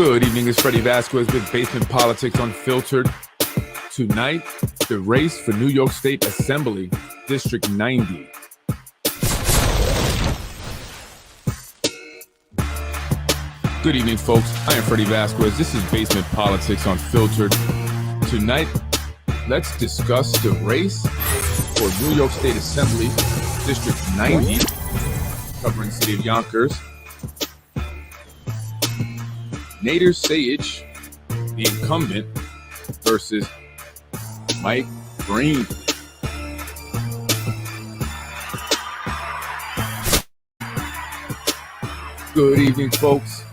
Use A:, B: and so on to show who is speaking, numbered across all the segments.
A: Good evening, it's Freddy Vazquez with Basement Politics Unfiltered. Tonight, the race for New York State Assembly, District 90. Good evening, folks. I am Freddy Vazquez. This is Basement Politics Unfiltered. Tonight, let's discuss the race for New York State Assembly, District 90, covering the city of Yonkers. Nader Sayegh, the incumbent, versus Mike Breen. Good evening, folks.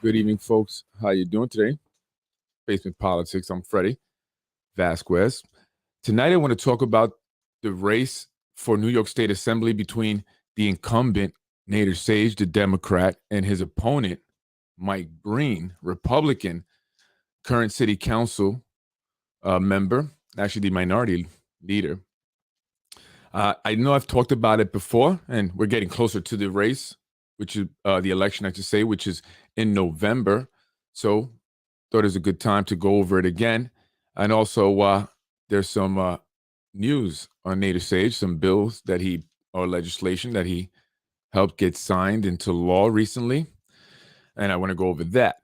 A: Good evening, folks. How you doing today? Basement Politics. I'm Freddy Vazquez. Tonight, I want to talk about the race for New York State Assembly between the incumbent, Nader Sayegh, the Democrat, and his opponent, Mike Breen, Republican, current city council member, actually the minority leader. I know I've talked about it before, and we're getting closer to the race, which is the election, I should say, which is in November. So thought it was a good time to go over it again. And also, there's some news on Nader Sayegh, some bills that or legislation that he helped get signed into law recently. And I want to go over that.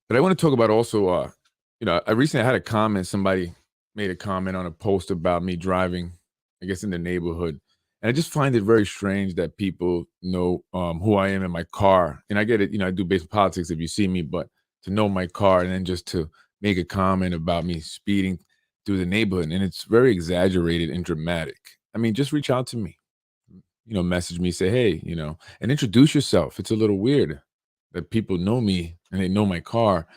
A: But I want to talk about also, I recently had a comment. Somebody made a comment on a post about me driving, I guess, in the neighborhood. And I just find it very strange that people know who I am in my car. And I get it, I do basic politics if you see me, but to know my car and then just to make a comment about me speeding through the neighborhood. And it's very exaggerated and dramatic. I mean, just reach out to me, message me, say, hey, and introduce yourself. It's a little weird that people know me and they know my car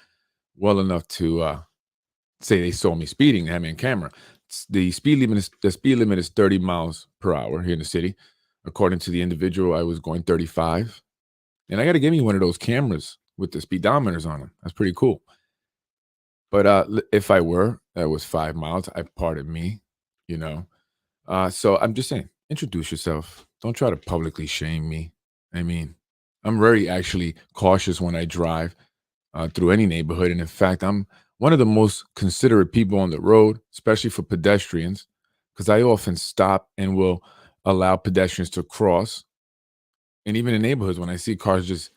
A: well enough to say they saw me speeding, they have me on camera. The speed limit is 30 miles per hour here in the city. According to the individual, I was going 35. And I got to give me one of those cameras with the speedometers on them. That's pretty cool. But if I were, that was 5 miles. Pardon me, So I'm just saying, introduce yourself. Don't try to publicly shame me. I mean, I'm very actually cautious when I drive through any neighborhood. And in fact, I'm one of the most considerate people on the road, especially for pedestrians, because I often stop and will allow pedestrians to cross. And even in neighborhoods, when I see cars just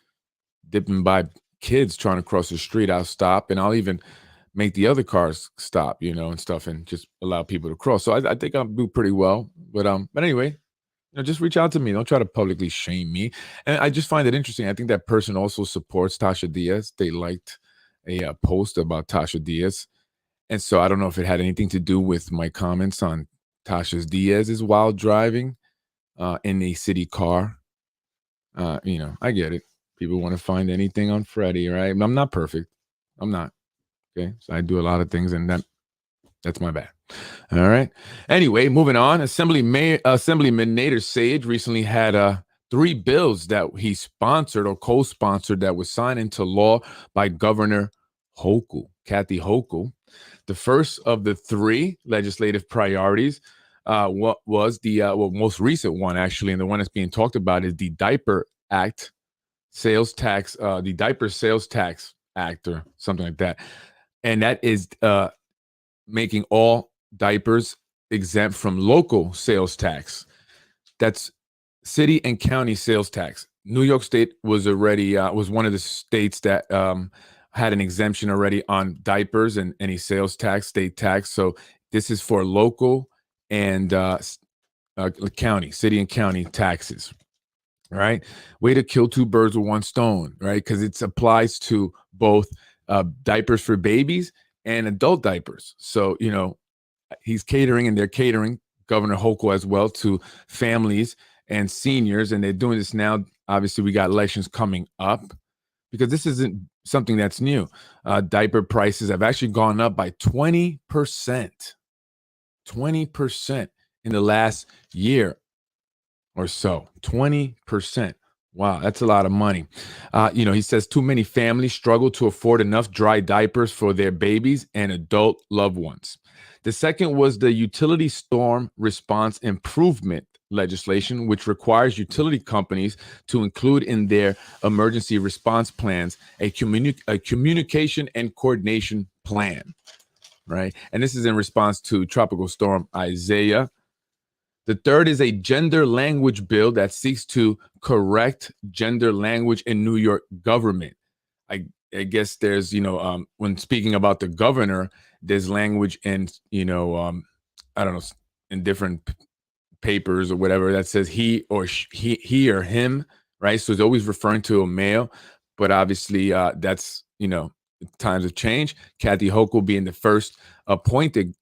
A: dipping by kids trying to cross the street, I'll stop and I'll even make the other cars stop, and stuff, and just allow people to cross. So I think I'll do pretty well. But anyway, just reach out to me. Don't try to publicly shame me. And I just find it interesting. I think that person also supports Tasha Diaz. They liked a post about Tasha Diaz. And so I don't know if it had anything to do with my comments on Tasha Diaz's while driving in a city car. I get it. People want to find anything on Freddy, right? I'm not perfect. I'm not. Okay. So I do a lot of things, and that's my bad. All right. Anyway, moving on. Assemblyman Nader Sayegh recently had 3 bills that he sponsored or co-sponsored that was signed into law by Governor Kathy Hochul. The first of the 3 legislative priorities was the most recent one, actually, and the one that's being talked about is the Diaper Act, Sales Tax, the Diaper Sales Tax Act, or something like that. And that is making all diapers exempt from local sales tax. That's city and county sales tax. New York State was already was one of the states that had an exemption already on diapers and any sales tax, state tax. So this is for local and city and county taxes. Right? Way to kill 2 birds with 1 stone, right? Because it applies to both diapers for babies and adult diapers. So, he's catering, and they're catering, Governor Hochul as well, to families and seniors. And they're doing this now. Obviously, we got elections coming up, because this isn't something that's new. Diaper prices have actually gone up by 20%. 20% in the last year or so. 20%. Wow, that's a lot of money. He says too many families struggle to afford enough dry diapers for their babies and adult loved ones. The second was the Utility Storm Response Improvement legislation, which requires utility companies to include in their emergency response plans a communication and coordination plan, right? And this is in response to Tropical Storm Isaiah. The third is a gender language bill that seeks to correct gender language in New York government. I guess there's, when speaking about the governor, there's language in, I don't know, in different papers or whatever that says he or he or him, right? So it's always referring to a male, but obviously that's, times have changed. Kathy Hochul being the first appointed,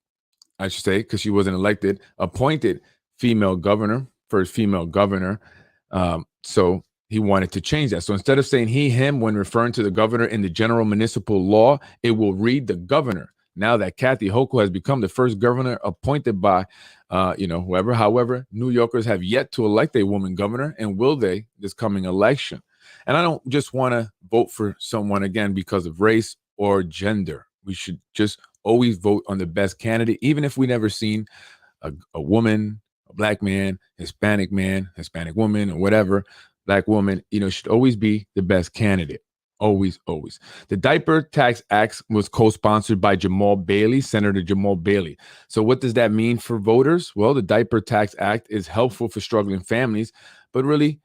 A: I should say, because she wasn't elected, appointed female governor, first female governor. So he wanted to change that. So instead of saying he, him, when referring to the governor in the general municipal law, it will read the governor. Now that Kathy Hochul has become the first governor appointed by, whoever. However, New Yorkers have yet to elect a woman governor, and will they this coming election? And I don't just want to vote for someone again because of race or gender. We should just always vote on the best candidate, even if we never seen a woman, a black man, Hispanic woman, or whatever. Black woman, should always be the best candidate. Always, always. The Diaper Tax Act was co-sponsored by Senator Jamal Bailey. So what does that mean for voters? Well, the Diaper Tax Act is helpful for struggling families, but really,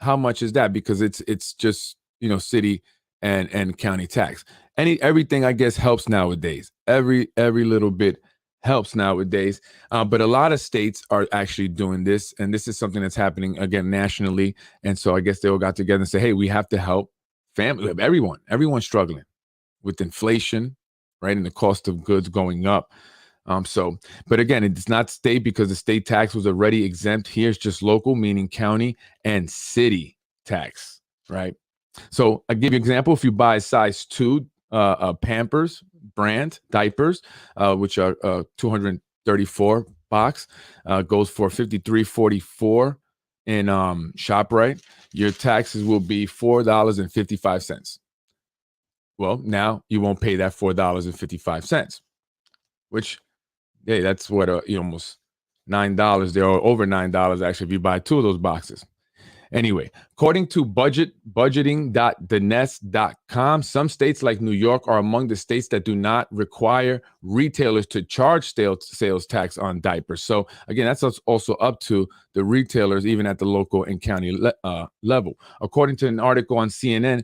A: how much is that? Because it's just, city and county tax. Everything, I guess, helps nowadays. Every little bit helps nowadays. But a lot of states are actually doing this. And this is something that's happening, again, nationally. And so I guess they all got together and say, hey, we have to help everyone's struggling with inflation, right? And the cost of goods going up. But again, it's not state because the state tax was already exempt. Here's just local, meaning county and city tax, right? So I give you an example. If you buy a size 2 Pampers brand diapers, which are 234 box, goes for $53.44 in ShopRite. Your taxes will be $4.55. Well, now you won't pay that $4.55, which, hey, that's what almost $9 there, or over $9 actually if you buy 2 of those boxes. Anyway, according to budgeting.thenest.com, some states like New York are among the states that do not require retailers to charge sales tax on diapers. So again, that's also up to the retailers, even at the local and county level. According to an article on CNN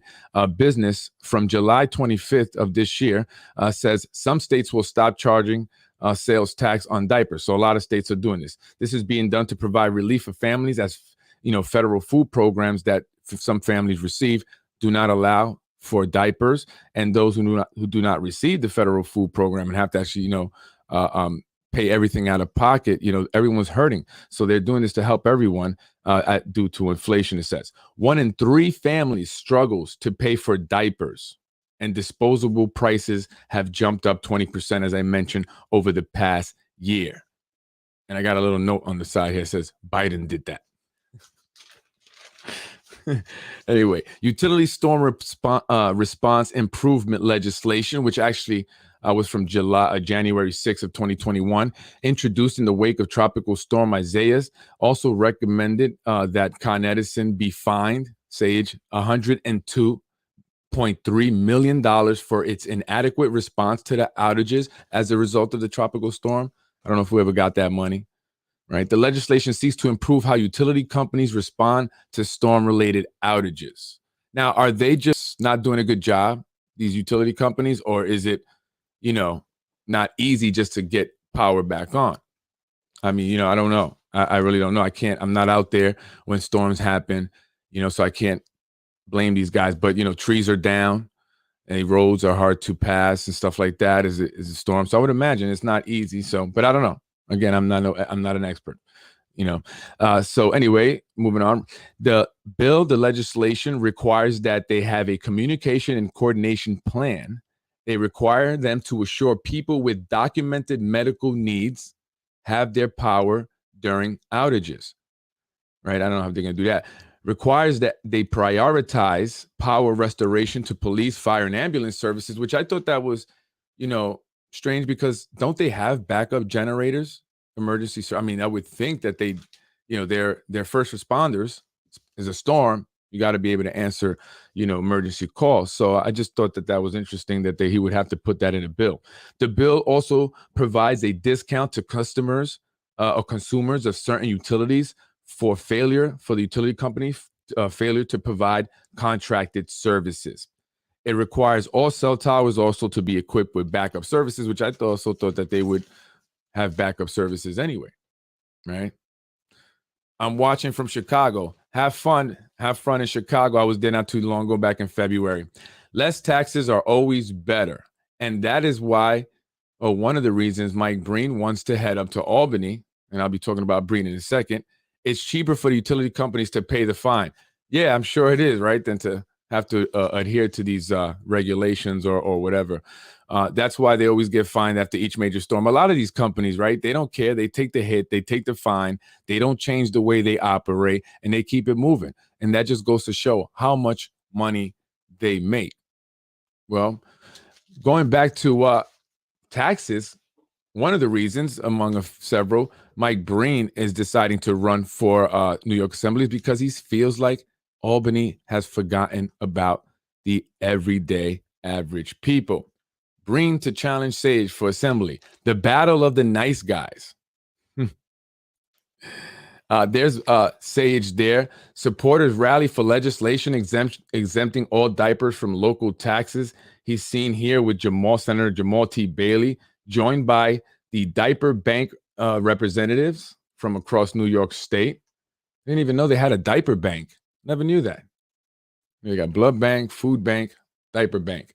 A: Business from July 25th of this year, says some states will stop charging sales tax on diapers. So a lot of states are doing this. This is being done to provide relief for families as federal food programs that some families receive do not allow for diapers, and those who do not receive the federal food program and have to actually, pay everything out of pocket. Everyone's hurting, so they're doing this to help everyone due to inflation. It says 1 in 3 families struggles to pay for diapers, and disposable prices have jumped up 20%, as I mentioned, over the past year. And I got a little note on the side here that says Biden did that. Anyway, utility storm response improvement legislation, which actually was from January 6th of 2021, introduced in the wake of Tropical Storm Isaiah, also recommended that Con Edison be fined, Sayegh, $102.3 million for its inadequate response to the outages as a result of the tropical storm. I don't know if we ever got that money. Right. The legislation seeks to improve how utility companies respond to storm-related outages. Now, are they just not doing a good job, these utility companies, or is it, not easy just to get power back on? I mean, I don't know. I really don't know. I'm not out there when storms happen, so I can't blame these guys. But, trees are down and roads are hard to pass and stuff like that as a storm. So I would imagine it's not easy. So, but I don't know. Again, I'm not an expert, So anyway, moving on. The legislation requires that they have a communication and coordination plan. They require them to assure people with documented medical needs have their power during outages. Right? I don't know how they're going to do that. Requires that they prioritize power restoration to police, fire, and ambulance services, which I thought that was, strange, because don't they have backup generators emergency. I mean, I would think that they, their first responders is a storm. You got to be able to answer, emergency calls. So I just thought that was interesting that he would have to put that in a bill. The bill also provides a discount to customers or consumers of certain utilities for the utility company failure to provide contracted services. It requires all cell towers also to be equipped with backup services, which I also thought that they would have backup services anyway, right? I'm watching from Chicago. Have fun in Chicago. I was there not too long ago, back in February. Less taxes are always better. And that is why, one of the reasons Mike Breen wants to head up to Albany, and I'll be talking about Breen in a second. It's cheaper for the utility companies to pay the fine. Yeah, I'm sure it is, right? Than to have to adhere to these regulations or whatever. That's why they always get fined after each major storm. A lot of these companies, right? They don't care. They take the hit. They take the fine. They don't change the way they operate, and they keep it moving. And that just goes to show how much money they make. Well, going back to taxes, one of the reasons, among several, Mike Breen is deciding to run for New York Assembly is because he feels like Albany has forgotten about the everyday average people. Breen to challenge Sayegh for Assembly. The battle of the nice guys. There's Sayegh there. Supporters rally for legislation exempting all diapers from local taxes. He's seen here with Senator Jamal T. Bailey, joined by the diaper bank representatives from across New York State. I didn't even know they had a diaper bank. Never knew that. They got blood bank, food bank, diaper bank.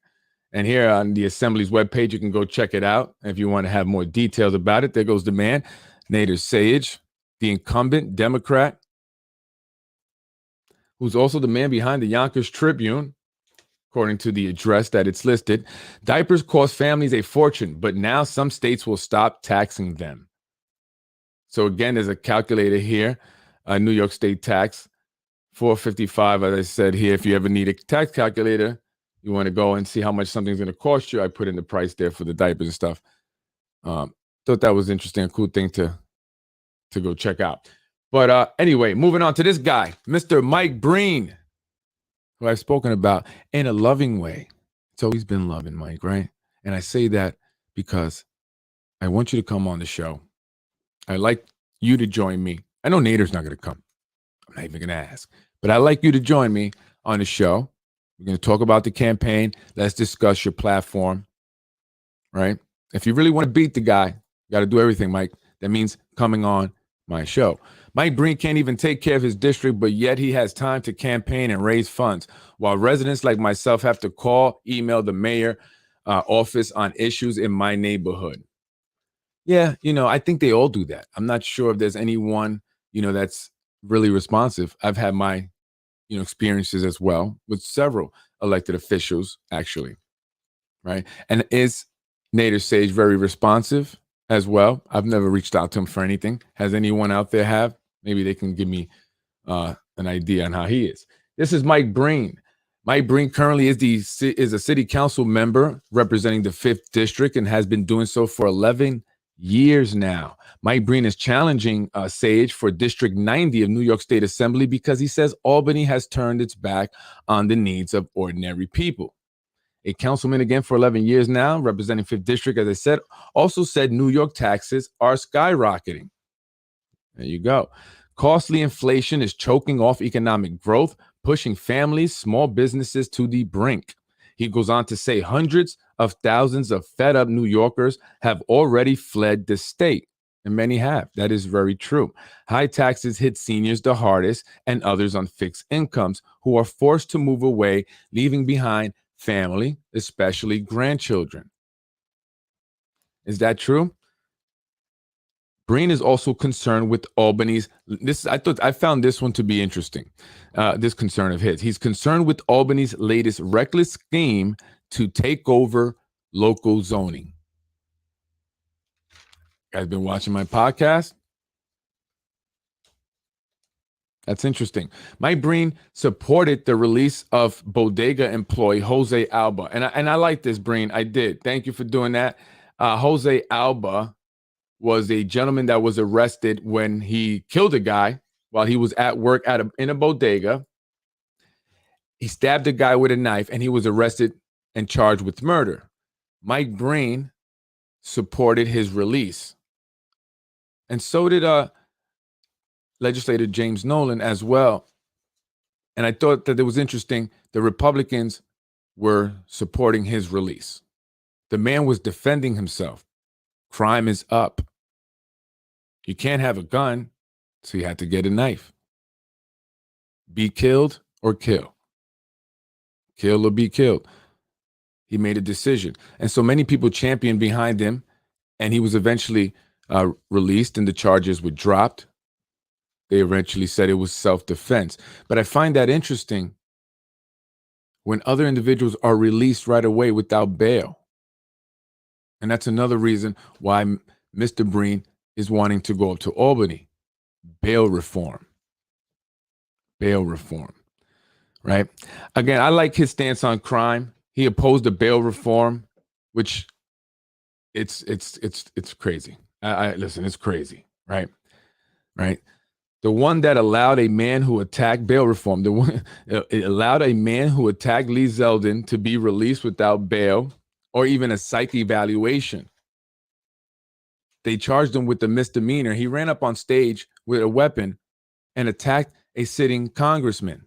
A: And here on the Assembly's webpage, you can go check it out. If you want to have more details about it, there goes the man, Nader Sayegh, the incumbent Democrat, who's also the man behind the Yonkers Tribune, according to the address that it's listed. Diapers cost families a fortune, but now some states will stop taxing them. So again, there's a calculator here, a New York State tax, $4.55, as I said here. If you ever need a tax calculator, you want to go and see how much something's going to cost you, I put in the price there for the diapers and stuff. Thought that was interesting, a cool thing to go check out. But anyway, moving on to this guy, Mr. Mike Breen, who I've spoken about in a loving way. It's always been loving, Mike, right? And I say that because I want you to come on the show. I'd like you to join me. I know Nader's not going to come. I'm not even going to ask. But I'd like you to join me on the show. We're going to talk about the campaign. Let's discuss your platform, right? If you really want to beat the guy, you got to do everything, Mike. That means coming on my show. Mike Breen can't even take care of his district, but yet he has time to campaign and raise funds, while residents like myself have to call, email the mayor office on issues in my neighborhood. Yeah, I think they all do that. I'm not sure if there's anyone, that's really responsive. I've had my experiences as well with several elected officials, actually, right? And is Nader Sayegh very responsive as well? I've never reached out to him for anything. Has anyone out there have? Maybe they can give me an idea on how he is. This is Mike Breen. Mike Breen currently is a city council member representing the 5th district and has been doing so for 11 years now. Mike Breen is challenging Sayegh for District 90 of New York State Assembly because he says Albany has turned its back on the needs of ordinary people. A councilman again for 11 years now, representing 5th District, as I said, also said New York taxes are skyrocketing. There you go. Costly inflation is choking off economic growth, pushing families, small businesses to the brink. He goes on to say hundreds of thousands of fed up New Yorkers have already fled the state. And many have. That is very true. High taxes hit seniors the hardest and others on fixed incomes who are forced to move away, leaving behind family, especially grandchildren. Is that true? Breen is also concerned with Albany's I found this one to be interesting. This concern of his. He's concerned with Albany's latest reckless scheme to take over local zoning. Guys been watching my podcast? That's interesting. Mike Breen supported the release of bodega employee Jose Alba. And I like this, Breen. I did. Thank you for doing that. Jose Alba was a gentleman that was arrested when he killed a guy while he was at work in a bodega. He stabbed a guy with a knife, and he was arrested and charged with murder. Mike Breen supported his release. And so did legislator James Nolan as well. And I thought that it was interesting. The Republicans were supporting his release. The man was defending himself. Crime is up. You can't have a gun, so you had to get a knife. Be killed or kill. Kill or be killed. He made a decision. And so many people championed behind him, and he was eventually released and the charges were dropped. They eventually said it was self-defense. But I find that interesting when other individuals are released right away without bail. And that's another reason why Mr. Breen is wanting to go up to Albany. Bail reform. Bail reform. Right? Again, I like his stance on crime. He opposed the bail reform, which it's crazy. Listen, it's crazy, right? Right. The one that allowed a man who attacked bail reform, the one it allowed a man who attacked Lee Zeldin to be released without bail or even a psych evaluation. They charged him with the misdemeanor. He ran up on stage with a weapon and attacked a sitting congressman.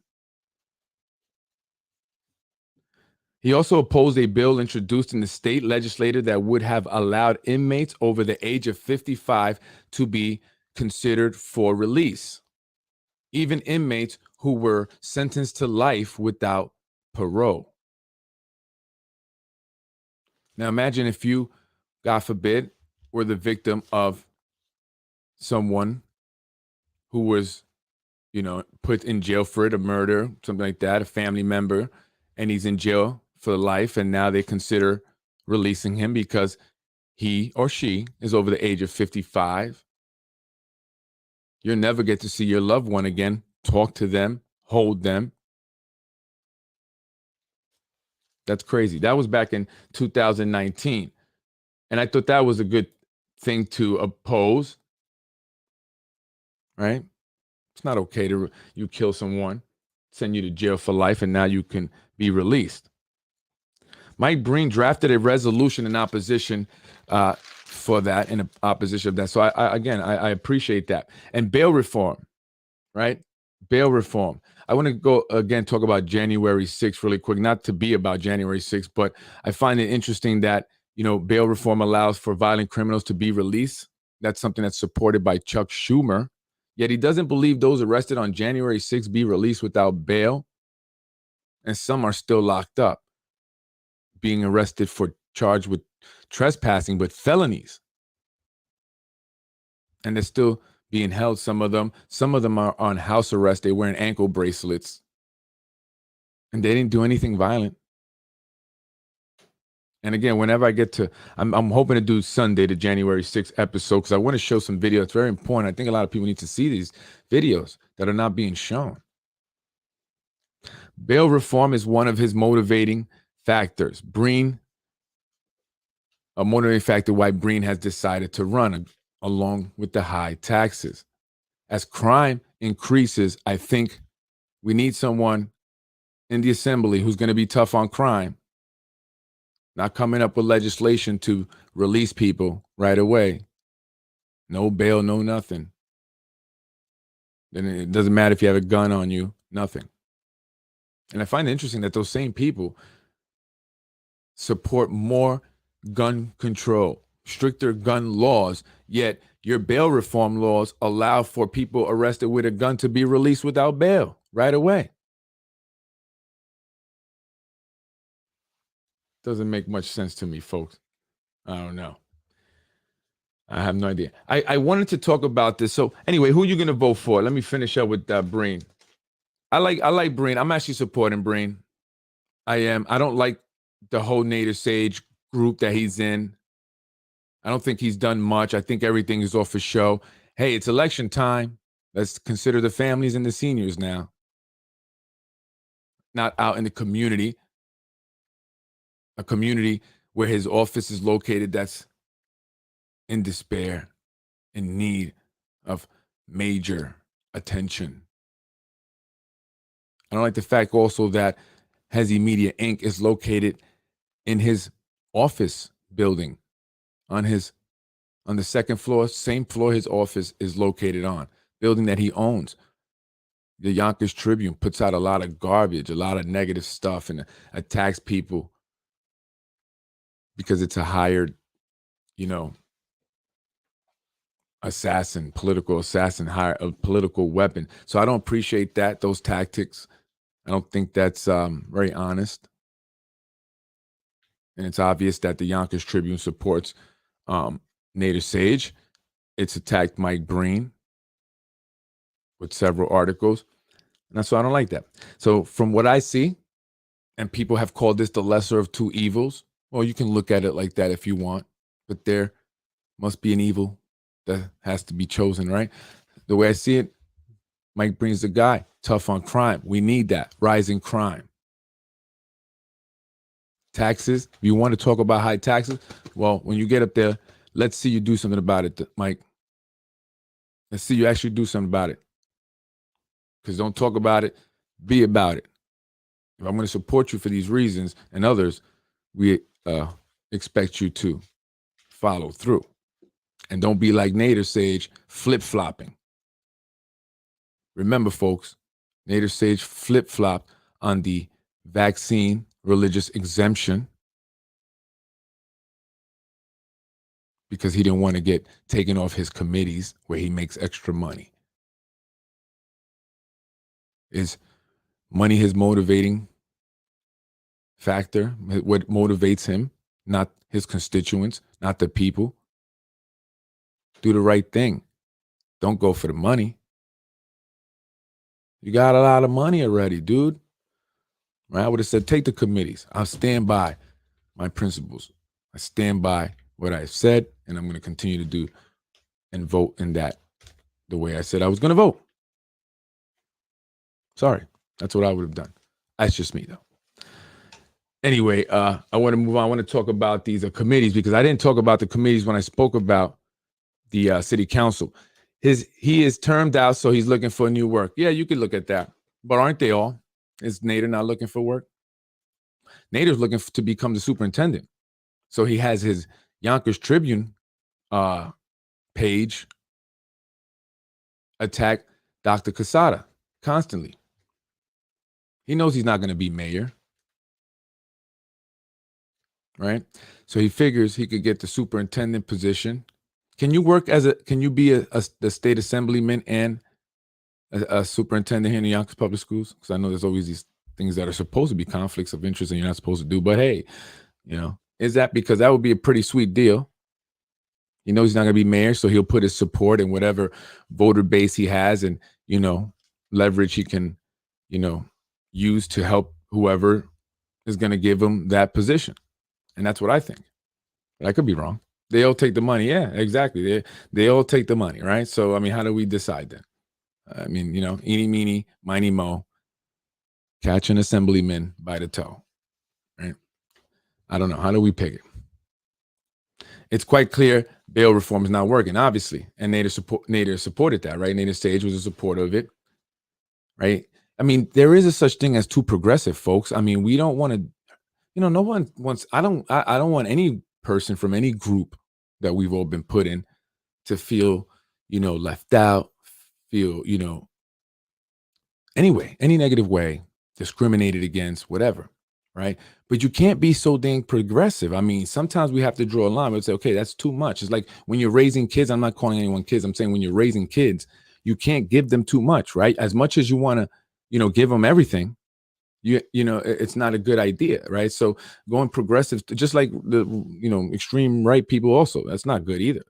A: He also opposed a bill introduced in the state legislature that would have allowed inmates over the age of 55 to be considered for release, even inmates who were sentenced to life without parole. Now imagine if you, God forbid, were the victim of someone who was, put in jail for a murder, something like that, a family member, and he's in jail for life, and now they consider releasing him because he or she is over the age of 55. You'll never get to see your loved one again, talk to them, hold them. That's crazy. That was back in 2019. And I thought that was a good thing to oppose, right? It's not okay to you kill someone, send you to jail for life, and now you can be released. Mike Breen drafted a resolution in opposition for that, in opposition of that. So I appreciate that. And bail reform, right? Bail reform. I want to go again, talk about January 6th really quick, not to be about January 6th, but I find it interesting that, bail reform allows for violent criminals to be released. That's something that's supported by Chuck Schumer. Yet he doesn't believe those arrested on January 6th be released without bail. And some are still locked up, being arrested for charged with trespassing, but felonies. And they're still being held. Some of them are on house arrest. They're wearing ankle bracelets. And they didn't do anything violent. And again, whenever I get to, I'm hoping to do Sunday, the January 6th episode, because I want to show some video. It's very important. I think a lot of people need to see these videos that are not being shown. Bail reform is one of his motivating factors. A motivating factor why Breen has decided to run, along with the high taxes. As crime increases, I think we need someone in the assembly who's going to be tough on crime, not coming up with legislation to release people right away. No bail, no nothing. Then it doesn't matter if you have a gun on you, nothing. And I find it interesting that those same people support more gun control, stricter gun laws, yet your bail reform laws allow for people arrested with a gun to be released without bail right away. Doesn't make much sense to me, folks. I don't know. I have no idea. I wanted to talk about this. So anyway, who are you going to vote for? Let me finish up with Breen. I like Breen. I'm actually supporting Breen. I am. I don't like the whole Nader Sayegh group that he's in. I don't think he's done much. I think everything is off for show. Hey, it's election time. Let's consider the families and the seniors now. Not out in the community. A community where his office is located that's in despair, in need of major attention. I don't like the fact also that Hezi Media Inc. is located in his office building on the second floor, same floor his office is located on, building that he owns. The Yonkers Tribune puts out a lot of garbage, a lot of negative stuff, and attacks people because it's a hired, assassin, political assassin, a political weapon. So I don't appreciate those tactics. I don't think that's very honest. And it's obvious that the Yonkers Tribune supports Nader Sayegh. It's attacked Mike Breen with several articles. And that's why I don't like that. So from what I see, and people have called this the lesser of two evils. Well, you can look at it like that if you want, but there must be an evil that has to be chosen, right? The way I see it, Mike Breen's the guy, tough on crime. We need that, rising crime. Taxes, if you want to talk about high taxes, well, when you get up there, let's see you do something about it, Mike. Let's see you actually do something about it. Because don't talk about it, be about it. If I'm going to support you for these reasons and others, we expect you to follow through. And don't be like Nader Sayegh, flip-flopping. Remember, folks, Nader Sayegh flip-flopped on the vaccine religious exemption because he didn't want to get taken off his committees where he makes extra money. Is money his motivating factor? What motivates him? Not his constituents, not the people. Do the right thing. Don't go for the money. You got a lot of money already, dude. Right? I would have said, take the committees. I'll stand by my principles. I stand by what I said, and I'm going to continue to do and vote in that the way I said I was going to vote. Sorry. That's what I would have done. That's just me, though. Anyway, I want to move on. I want to talk about these committees because I didn't talk about the committees when I spoke about the city council. He is termed out, so he's looking for new work. Yeah, you could look at that. But aren't they all? Is Nader not looking for work? Nader's looking to become the superintendent. So he has his Yonkers Tribune page attack Dr. Quesada constantly. He knows he's not going to be mayor. Right? So he figures he could get the superintendent position. Can you be a state assemblyman and a superintendent here in the Yonkers Public Schools? Because I know there's always these things that are supposed to be conflicts of interest and you're not supposed to do. But hey, is that because that would be a pretty sweet deal? He knows he's not going to be mayor, so he'll put his support in whatever voter base he has and, leverage he can, use to help whoever is going to give him that position. And that's what I think. But I could be wrong. They all take the money. Yeah, exactly. They all take the money, right? So, how do we decide then? Eeny, meeny, miny, mo, catch an assemblyman by the toe, right? I don't know. How do we pick it? It's quite clear bail reform is not working, obviously. And Nader supported that, right? Nader Sayegh was a supporter of it, right? There is a such thing as too progressive, folks. We don't want to, no one wants, I don't want any person from any group that we've all been put in to feel, left out, feel, anyway, any negative way, discriminated against, whatever, right? But you can't be so dang progressive. Sometimes we have to draw a line and say, okay, that's too much. It's like when you're raising kids, I'm not calling anyone kids. I'm saying when you're raising kids, you can't give them too much, right? As much as you want to, give them everything, it's not a good idea, right? So going progressive, just like the, extreme right people also, that's not good either.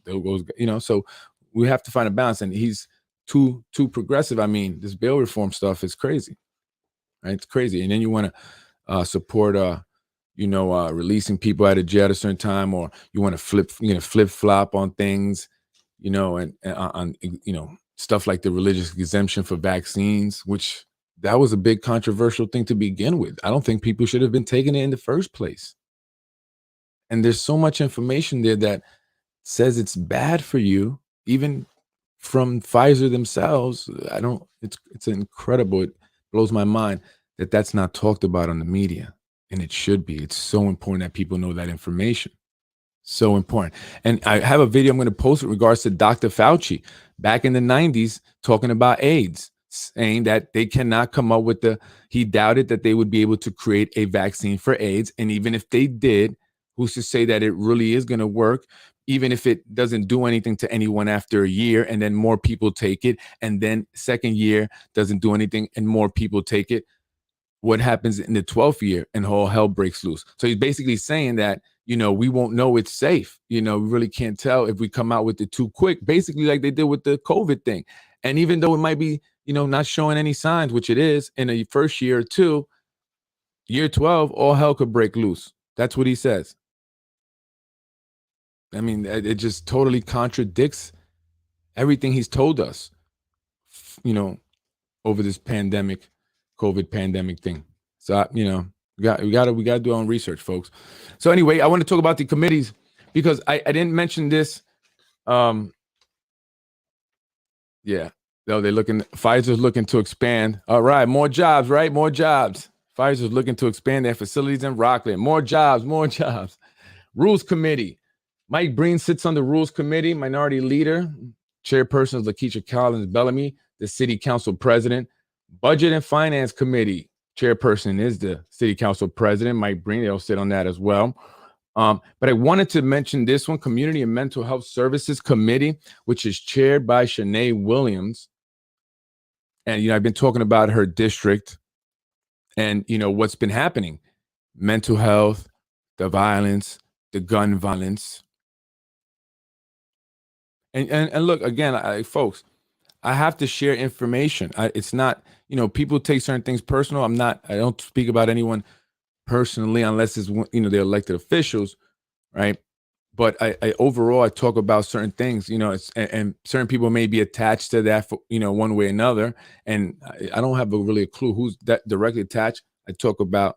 A: They'll go, so we have to find a balance. And he's too progressive. This bail reform stuff is crazy, right? It's crazy. And then you want to support, releasing people out of jail at a certain time, or you want to flip flop on things, and on, stuff like the religious exemption for vaccines, which that was a big controversial thing to begin with. I don't think people should have been taking it in the first place. And there's so much information there that says it's bad for you, even from Pfizer themselves. It's incredible. It blows my mind that that's not talked about on the media, and it should be. It's so important that people know that information. So important. And I have a video I'm going to post in regards to Dr. Fauci back in the 90s talking about AIDS, saying that they cannot come up with he doubted that they would be able to create a vaccine for AIDS. And even if they did, who's to say that it really is going to work? Even if it doesn't do anything to anyone after a year, and then more people take it, and then second year doesn't do anything and more people take it, what happens in the 12th year and all hell breaks loose? So he's basically saying that, we won't know it's safe. We really can't tell if we come out with it too quick, basically like they did with the COVID thing. And even though it might be, not showing any signs, which it is in the first year or two, year 12, all hell could break loose. That's what he says. I mean, it just totally contradicts everything he's told us, over this COVID pandemic thing. So, we got to do our own research, folks. So anyway, I want to talk about the committees because I didn't mention this. Yeah, no, Pfizer's looking to expand. All right, more jobs, right? More jobs. Pfizer's looking to expand their facilities in Rockland. More jobs, more jobs. Rules Committee. Mike Breen sits on the Rules Committee. Minority Leader. Chairperson is Lakeisha Collins Bellamy, the City Council President. Budget and Finance Committee. Chairperson is the City Council President, Mike Breen. They'll sit on that as well. But I wanted to mention this one, Community and Mental Health Services Committee, which is chaired by Shanae Williams. And, I've been talking about her district and, what's been happening. Mental health, the violence, the gun violence. And look, again, folks, I have to share information. It's not, people take certain things personal. I don't speak about anyone personally unless it's, they're elected officials, right? But I overall, I talk about certain things, and certain people may be attached to that, for, one way or another. And I don't have really a clue who's that directly attached. I talk about,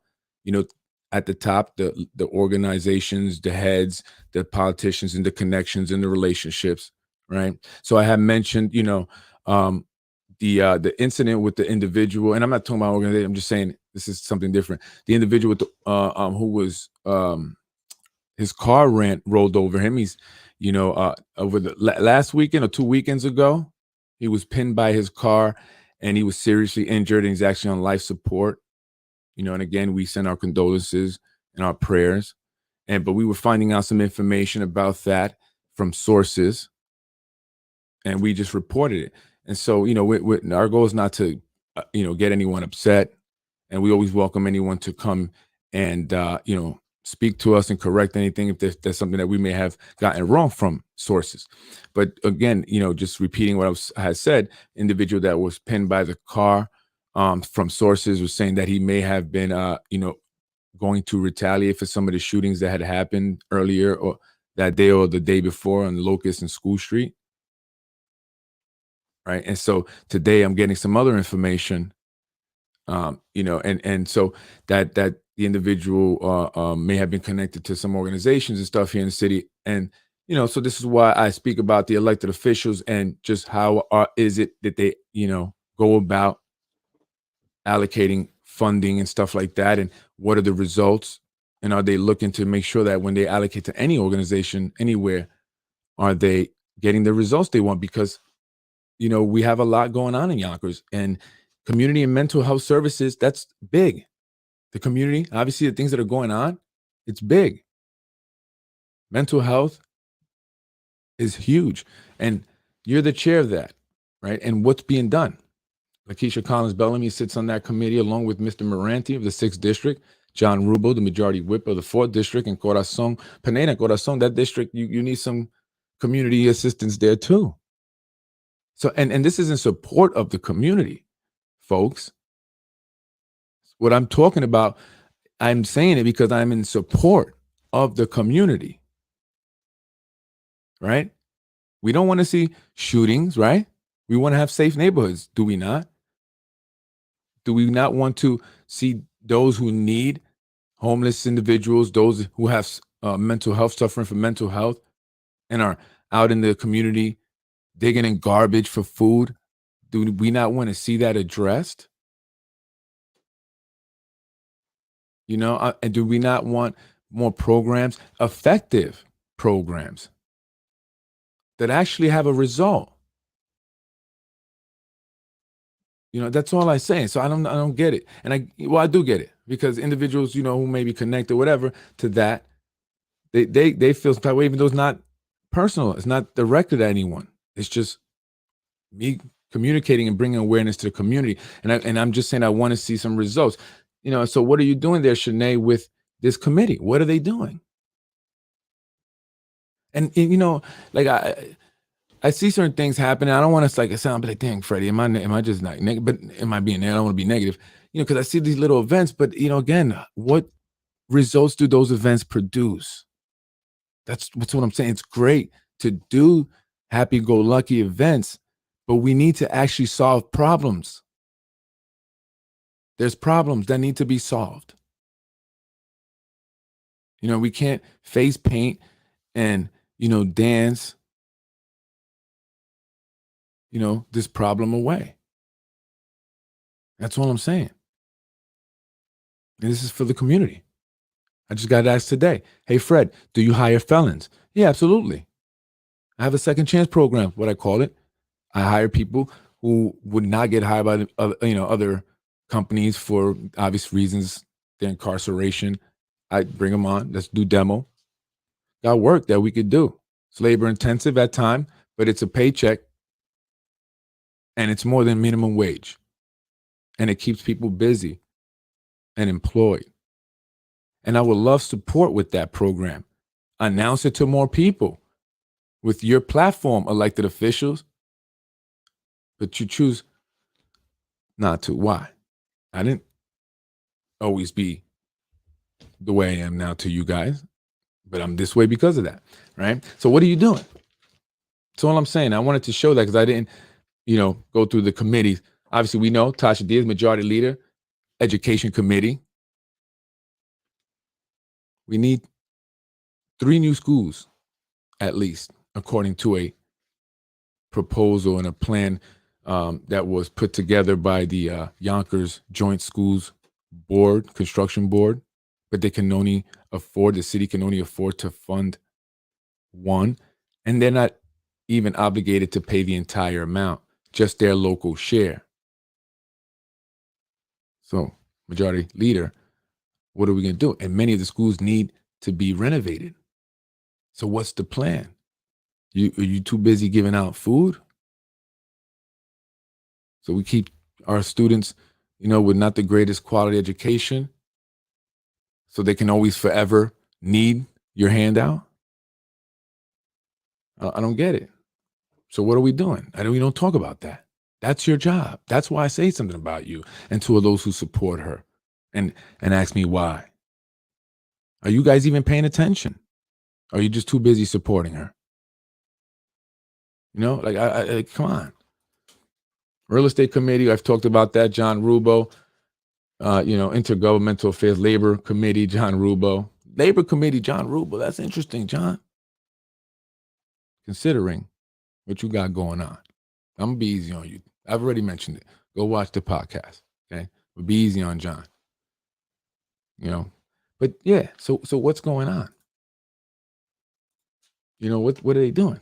A: at the top, the organizations, the heads, the politicians, and the connections and the relationships, right? So I have mentioned, the incident with the individual, and I'm not talking about organization. I'm just saying this is something different. The individual with the who was his car rolled over him. He's, over the last weekend or 2 weekends ago, he was pinned by his car and he was seriously injured, and he's actually on life support. And again, we send our condolences and our prayers. But we were finding out some information about that from sources, and we just reported it. And so, our goal is not to, get anyone upset, and we always welcome anyone to come and, speak to us and correct anything if there's something that we may have gotten wrong from sources. But again, just repeating what I had said, individual that was pinned by the car, from sources was saying that he may have been, going to retaliate for some of the shootings that had happened earlier or that day or the day before on Locust and School Street. Right. And so today I'm getting some other information, and so that the individual may have been connected to some organizations and stuff here in the city. And, so this is why I speak about the elected officials and just how is it that they, go about allocating funding and stuff like that, and what are the results, and are they looking to make sure that when they allocate to any organization anywhere, are they getting the results they want? Because we have a lot going on in Yonkers, and community and mental health services, that's big. The community, obviously the things that are going on, it's big. Mental health is huge, and you're the chair of that, right? And what's being done? Lakeisha Collins Bellamy sits on that committee along with Mr. Moranti of the 6th District, John Rubo, the majority whip of the 4th District, and Pineda Corazon, that district, you need some community assistance there too. So, and this is in support of the community, folks. What I'm talking about, I'm saying it because I'm in support of the community, right? We don't want to see shootings, right? We want to have safe neighborhoods, do we not? Do we not want to see those who need, homeless individuals, those who have mental health, suffering from mental health, and are out in the community, digging in garbage for food? Do we not want to see that addressed? And do we not want more programs, effective programs that actually have a result? That's all I'm saying. So I don't get it. And I do get it, because individuals, who may be connected, whatever, to that, they feel some type of way, even though it's not personal. It's not directed at anyone. It's just me communicating and bringing awareness to the community. And I'm just saying I want to see some results. So what are you doing there, Shanae, with this committee? What are they doing? And like I see certain things happening. I don't want to sound like, dang, Freddie, am I just not negative? But am I being? I don't want to be negative, because I see these little events. But again, what results do those events produce? That's what I'm saying. It's great to do happy-go-lucky events, but we need to actually solve problems. There's problems that need to be solved. We can't face paint and dance this problem away. That's all I'm saying. And this is for the community. I just got asked today, hey, Fred, do you hire felons? Yeah, absolutely. I have a second chance program, what I call it. I hire people who would not get hired by other companies for obvious reasons, their incarceration. I bring them on. Let's do demo. Got work that we could do. It's labor intensive at time, but it's a paycheck, and it's more than minimum wage, and it keeps people busy and employed. And I would love support with that program. Announce it to more people with your platform, elected officials. But you choose not to. Why? I didn't always be the way I am now to you guys, but I'm this way because of that, right? So what are you doing? That's all I'm saying. I wanted to show that because I didn't, go through the committees. Obviously, we know Tasha Diaz, majority leader, education committee. We need 3 new schools, at least, according to a proposal and a plan that was put together by the Yonkers Joint Schools Board, Construction Board, but the city can only afford to fund 1, and they're not even obligated to pay the entire amount, just their local share. So, majority leader, what are we going to do? And many of the schools need to be renovated. So what's the plan? Are you too busy giving out food? So we keep our students, with not the greatest quality education, so they can always forever need your handout? I don't get it. So what are we doing? We don't talk about that. That's your job. That's why I say something about you and two of those who support her and ask me why. Are you guys even paying attention? Or are you just too busy supporting her? I come on. Real estate committee, I've talked about that. John Rubo, intergovernmental affairs, labor committee, John Rubo. Labor committee, John Rubo. That's interesting, John. Considering what you got going on. I'm gonna be easy on you. I've already mentioned it. Go watch the podcast. Okay. But be easy on John. But yeah, so what's going on? What are they doing?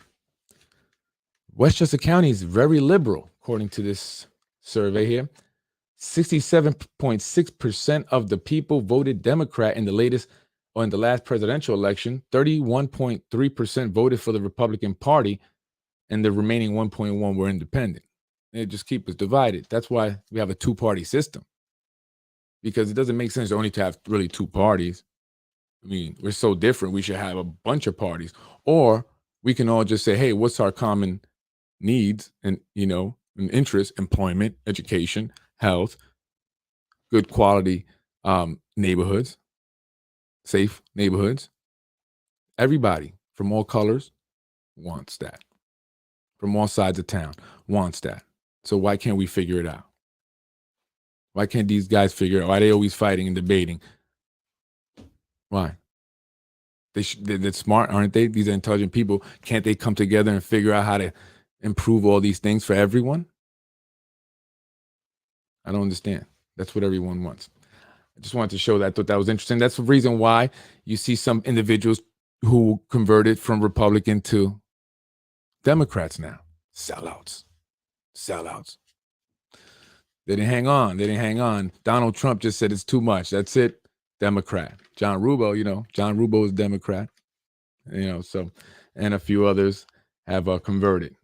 A: Westchester County is very liberal, according to this survey here. 67.6% of the people voted Democrat in the last presidential election. 31.3% voted for the Republican Party, and the remaining 1.1 were independent. They just keep us divided. That's why we have a 2-party system, because it doesn't make sense only to have really 2 parties. I mean, we're so different. We should have a bunch of parties, or we can all just say, hey, what's our common needs and, and interests? Employment, education, health, good quality neighborhoods, safe neighborhoods. Everybody from all colors wants that. From all sides of town wants that. So why can't we figure it out? Why can't these guys figure out? Why are they always fighting and debating? Why? They're smart, aren't they? These are intelligent people. Can't they come together and figure out how to improve all these things for everyone? I don't understand. That's what everyone wants. I just wanted to show that. I thought that was interesting. That's the reason why you see some individuals who converted from Republican to Democrats now. Sellouts. They didn't hang on. Donald Trump just said it's too much. That's it. Democrat. John Rubio is Democrat. So, and a few others have converted.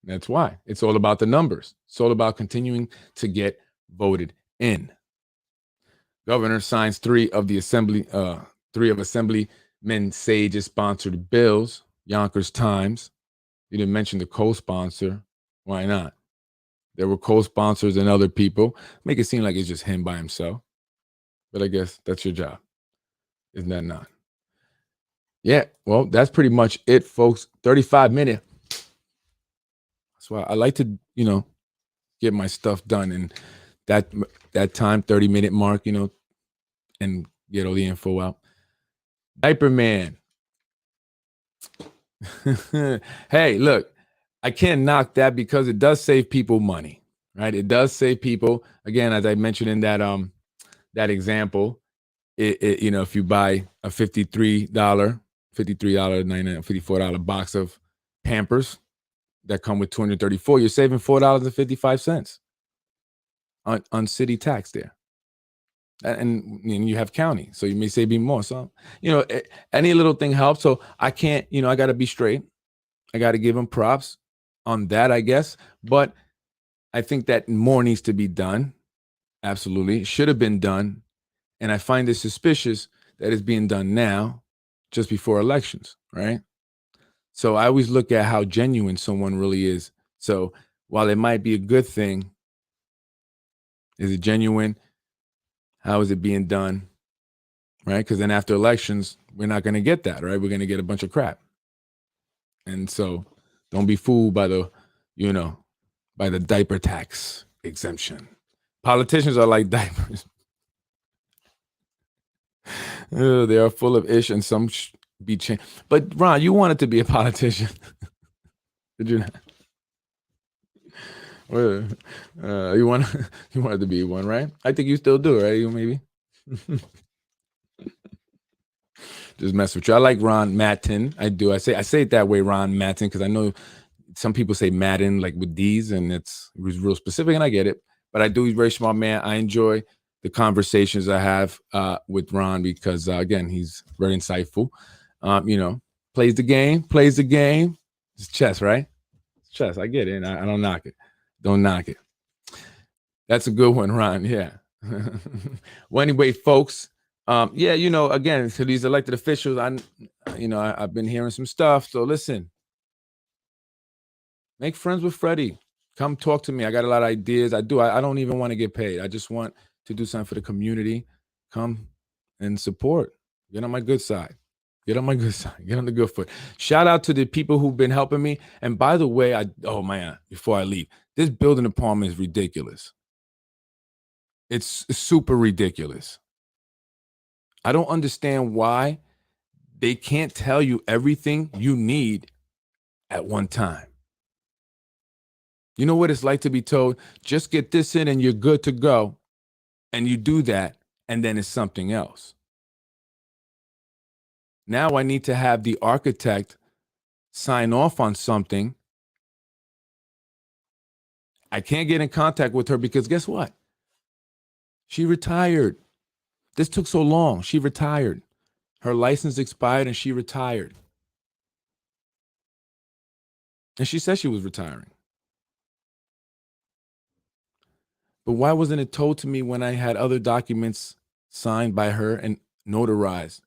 A: That's why. It's all about the numbers. It's all about continuing to get voted in. Governor signs three of Assemblyman Sage's sponsored bills. Yonkers Times. You didn't mention the co-sponsor. Why not? There were co-sponsors and other people. Make it seem like it's just him by himself. But I guess that's your job. Isn't that not? Yeah, well, that's pretty much it, folks. 35 minutes. That's why I like to, get my stuff done. And that time, 30-minute mark, and get all the info out. Diaper Man. Hey, look, I can't knock that because it does save people money, right? It does save people. Again, as I mentioned in that example, if you buy a $53, $54 box of Pampers that come with 234, you're saving $4.55 on city tax there. And you have county, so you may save even more. So, any little thing helps. So I can't, I got to be straight. I got to give them props on that, I guess. But I think that more needs to be done. Absolutely. It should have been done. And I find it suspicious that it's being done now, just before elections, right? So I always look at how genuine someone really is. So while it might be a good thing, is it genuine? How is it being done? Right? Because then after elections, we're not going to get that, right? We're going to get a bunch of crap. And so don't be fooled by the diaper tax exemption. Politicians are like diapers. They are full of ish and some be changed. But Ron, you wanted to be a politician. Did you not? You wanted to be one, right? I think you still do, right? You maybe. Just mess with you. I like Ron Mattin. I do. I say it that way, Ron Mattin, because I know some people say Madden like with D's, and it was real specific, and I get it. But I do. He's a very smart man. I enjoy the conversations I have with Ron because again, he's very insightful. Plays the game. It's chess, right? It's chess. I get it. And I don't knock it. Don't knock it. That's a good one, Ron. Yeah. Well, anyway, folks. Again, to these elected officials, I've been hearing some stuff. So listen, make friends with Freddy. Come talk to me. I got a lot of ideas. I do. I don't even want to get paid. I just want to do something for the community. Come and support. Get on my good side. Get on the good foot. Shout out to the people who've been helping me. And by the way, before I leave, this building apartment is ridiculous. It's super ridiculous. I don't understand why they can't tell you everything you need at one time. You know what it's like to be told, just get this in and you're good to go. And you do that, and then it's something else. Now I need to have the architect sign off on something. I can't get in contact with her because guess what? She retired. This took so long. She retired. Her license expired and she retired. And she said she was retiring. But why wasn't it told to me when I had other documents signed by her and notarized?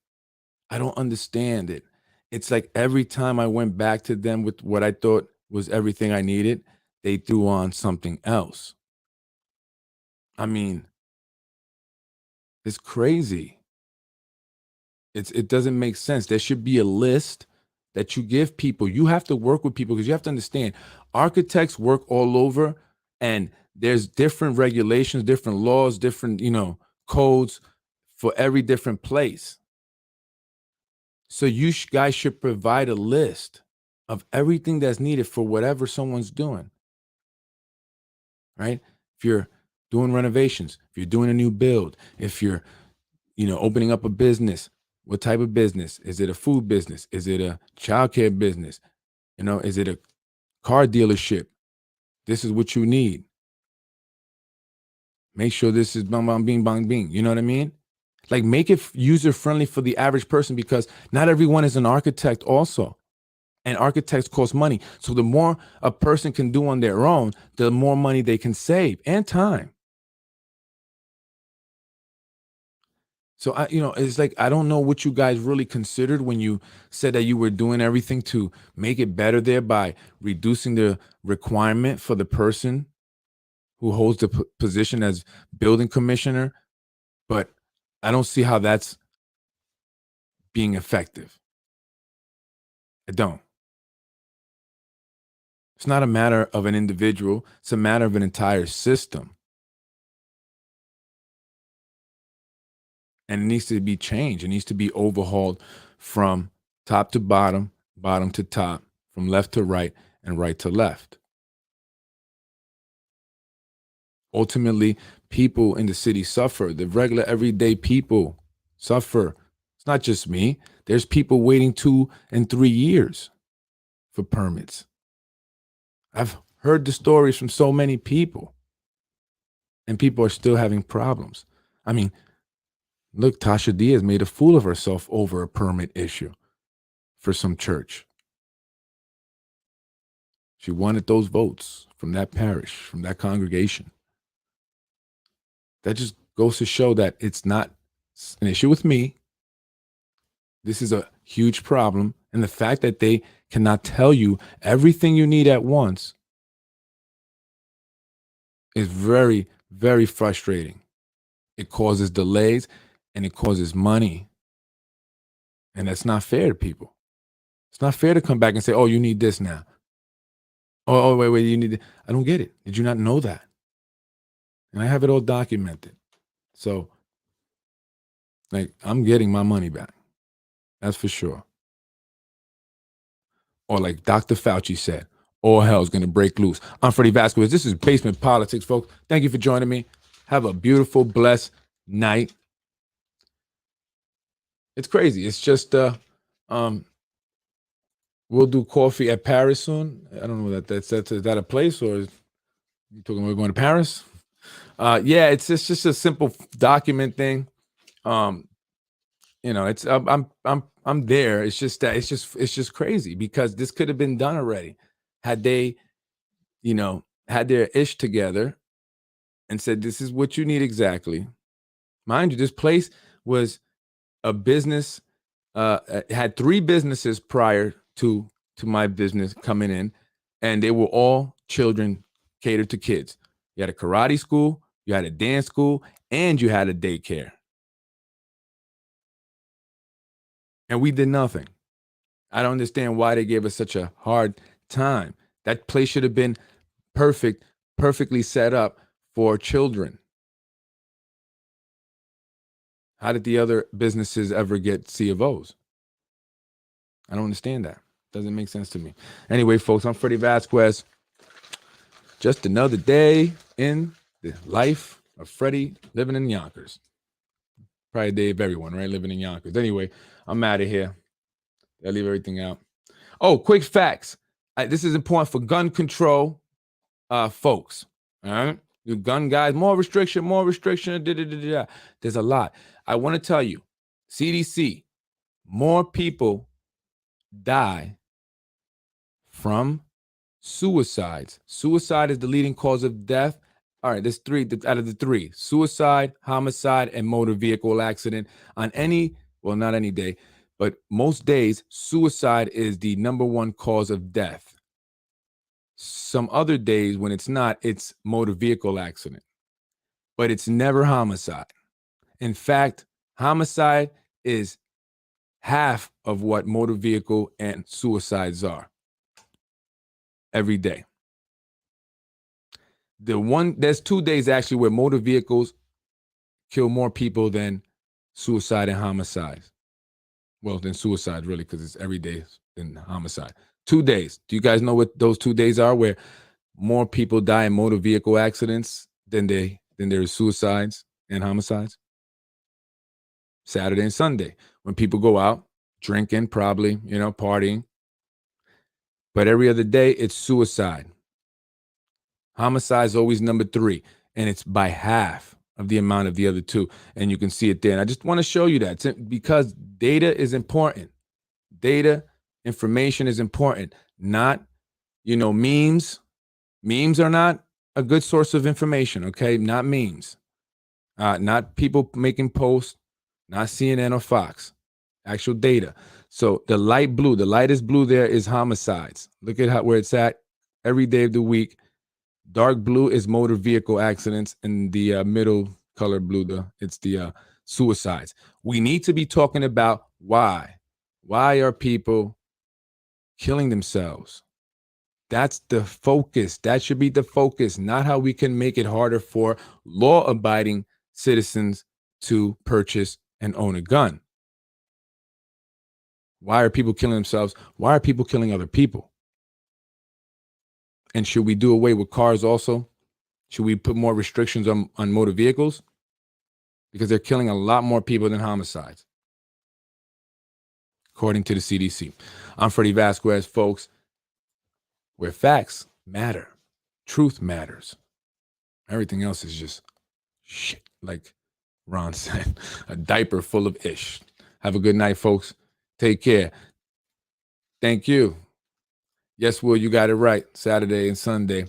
A: I don't understand it. It's like every time I went back to them with what I thought was everything I needed, they threw on something else. I mean, it's crazy. It doesn't make sense. There should be a list that you give people. You have to work with people because you have to understand architects work all over and there's different regulations, different laws, different, codes for every different place. So you guys should provide a list of everything that's needed for whatever someone's doing, right? If you're doing renovations, if you're doing a new build, if you're, opening up a business, what type of business? Is it a food business? Is it a childcare business? Is it a car dealership? This is what you need. Make sure this is bang, bang, bing, bang, bing. You know what I mean? Like, make it user friendly for the average person, because not everyone is an architect also. And architects cost money. So the more a person can do on their own, the more money they can save and time. So it's like, I don't know what you guys really considered when you said that you were doing everything to make it better there by reducing the requirement for the person who holds the position as building commissioner. But I don't see how that's being effective. I don't. It's not a matter of an individual. It's a matter of an entire system. And it needs to be changed. It needs to be overhauled from top to bottom, bottom to top, from left to right, and right to left. Ultimately, people in the city suffer. The regular, everyday people suffer. It's not just me. There's people waiting 2 and 3 years for permits. I've heard the stories from so many people, and people are still having problems. I mean, look, Tasha Diaz made a fool of herself over a permit issue for some church. She wanted those votes from that parish, from that congregation. That just goes to show that it's not an issue with me. This is a huge problem. And the fact that they cannot tell you everything you need at once is very, very frustrating. It causes delays and it causes money. And that's not fair to people. It's not fair to come back and say, oh, you need this now. Oh, wait, you need it. I don't get it. Did you not know that? And I have it all documented. So, like, I'm getting my money back. That's for sure. Or like Dr. Fauci said, all hell's going to break loose. I'm Freddy Vazquez. This is Basement Politics, folks. Thank you for joining me. Have a beautiful, blessed night. It's crazy. It's just, we'll do coffee at Paris soon. I don't know is that a place, or is you talking about going to Paris? Yeah, it's just a simple document thing. It's I'm there. It's just that it's just crazy, because this could have been done already had they, had their ish together and said, this is what you need exactly. Mind you, this place was a business, had 3 businesses prior to my business coming in, and they were all children catered to kids. You had a karate school, you had a dance school, and you had a daycare. And we did nothing. I don't understand why they gave us such a hard time. That place should have been perfectly set up for children. How did the other businesses ever get C of O's? I don't understand that. Doesn't make sense to me. Anyway, folks, I'm Freddy Vazquez. Just another day in the life of Freddy living in Yonkers. Probably a day of everyone, right? Living in Yonkers. Anyway, I'm out of here. I leave everything out. Oh, quick facts. This is important for gun control folks. All right? You gun guys, more restriction. There's a lot. I want to tell you, CDC, more people die from suicides. Suicide is the leading cause of death. All right, there's 3 out of the 3: suicide, homicide, and motor vehicle accident. On not any day, but most days, suicide is the number 1 cause of death. Some other days when it's not, it's motor vehicle accident, but it's never homicide. In fact, homicide is half of what motor vehicle and suicides are every day. There's 2 days actually where motor vehicles kill more people than suicide and homicides. Well, than suicide, really, because it's every day in homicide. 2 days. Do you guys know what those 2 days are where more people die in motor vehicle accidents than there's suicides and homicides? Saturday and Sunday, when people go out drinking, probably, partying. But every other day, it's suicide. Homicide is always number 3, and it's by half of the amount of the other 2. And you can see it there. And I just want to show you that because data is important. Data, information is important, not, memes. Memes are not a good source of information, okay? Not memes. Not people making posts, not CNN or Fox. Actual data. So the lightest blue there is homicides. Look at where it's at every day of the week. Dark blue is motor vehicle accidents, and the middle color blue, it's the suicides. We need to be talking about why. Why are people killing themselves? That's the focus. That should be the focus, not how we can make it harder for law-abiding citizens to purchase and own a gun. Why are people killing themselves? Why are people killing other people? And should we do away with cars also? Should we put more restrictions on motor vehicles? Because they're killing a lot more people than homicides, according to the CDC. I'm Freddy Vazquez, folks, where facts matter. Truth matters. Everything else is just shit, like Ron said, a diaper full of ish. Have a good night, folks. Take care. Thank you. Yes, Will, you got it right. Saturday and Sunday,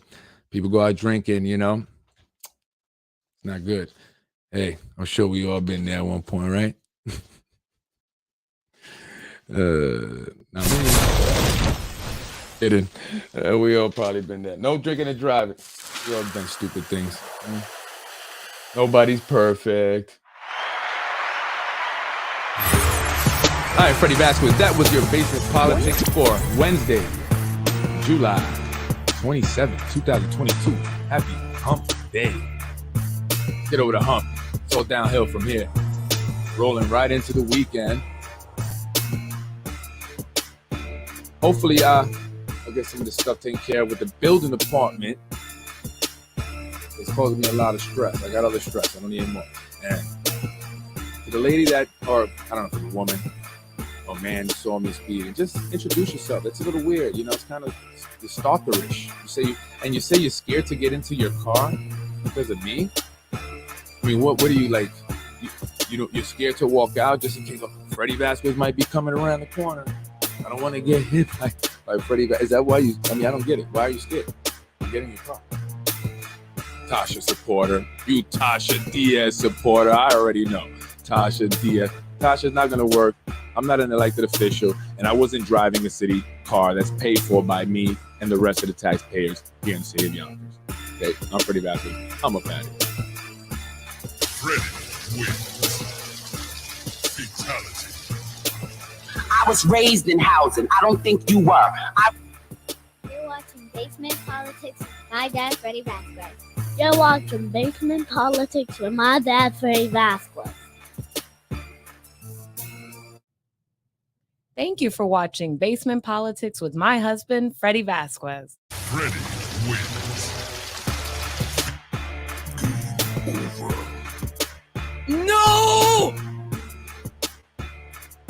A: people go out drinking, It's not good. Hey, I'm sure we all been there at one point, right? Not me. Kidding. We all probably been there. No drinking and driving. We all done stupid things. Nobody's perfect. All right, Freddy Vazquez, that was your Basement Politics for Wednesday, July 27th, 2022. Happy hump day. Get over the hump. It's all downhill from here. Rolling right into the weekend. Hopefully, I'll get some of this stuff taken care of with the building department. It's causing me a lot of stress. I got other stress. I don't need more. And to the lady that, or I don't know if it's a woman or man that saw me speeding, just introduce yourself. It's a little weird. It's kind of stalkerish. You say you're scared to get into your car because of me? I mean, what are you like? You're scared to walk out just in case Freddy Vazquez might be coming around the corner. I don't want to get hit by Freddy Vazquez. Is that why you? I don't get it. Why are you scared? Get in your car. Tasha supporter. You Tasha Diaz supporter. I already know. Tasha Diaz. Tasha's not going to work. I'm not an elected official, and I wasn't driving a city car that's paid for by me and the rest of the taxpayers here in the city of Yonkers. Okay, I'm Freddy Vazquez. I'm up at it.
B: Freddy wins. Fatality.
C: I was raised in housing. I don't think you were.
D: You're watching Basement Politics with my dad, Freddy Vazquez. You're watching Basement Politics with my dad, Freddy Vazquez.
E: Thank you for watching Basement Politics with my husband, Freddy Vazquez.
B: Freddy wins.